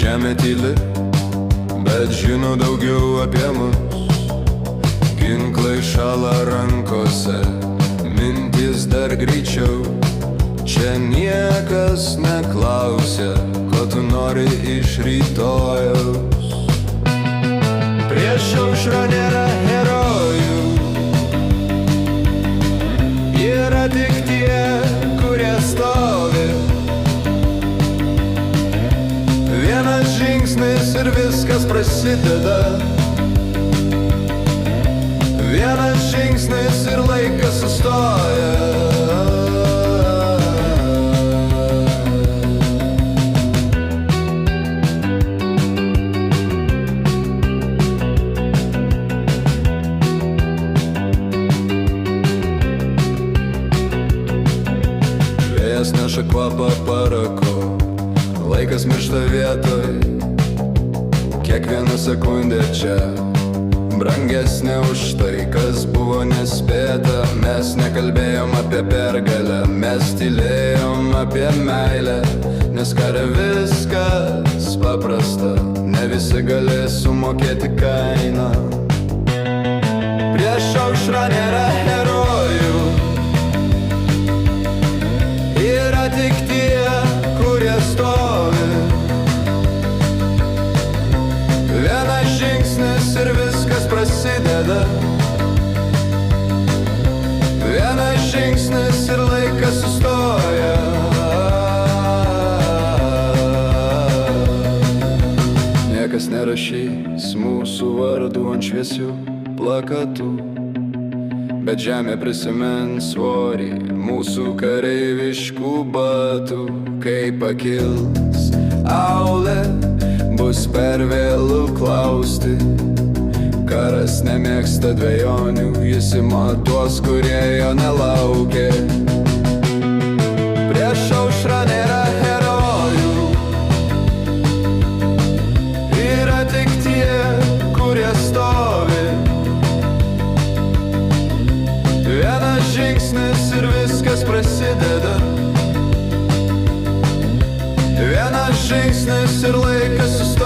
Žemė tyli, bet žino daugiau apie mus. Ginklai šala rankose, mintys dar greičiau. Čia niekas neklausia, ko tu nori iš rytojaus. Prieš aušrą nėra herojų, yra tik tie, kurie stovi. Vienas žingsnis ir viskas prasideda. Vienas žingsnis ir laikas sustoja. Vėjas neša kvapą parako, laikas miršta vietoj. Kiekviena sekundė čia brangesnė už tai, kas buvo nespėta. Mes nekalbėjom apie pergalę, mes tylėjom apie meilę. Nes kare viskas paprasta, ne visi galės sumokėti kainą. Prieš aušrą nėra herojų, yra tik tie, kurie stovi. Vienas žingsnis ir viskas prasideda. Vienas žingsnis ir laikas sustoja. Niekas nerašys mūsų vardų ant šviesių plakatų, bet žemė prisimins svorį mūsų kareiviškų batų. Kai pakils aulė, bus per vėlu klausti. Karas nemėgsta dvejonių, jis ima tuos, kurie jo nelaukė. Prieš aušrą nėra herojų, yra tik tie, kurie stovi. Vienas žingsnis ir viskas prasideda. Vienas žingsnis ir laikas sustoja.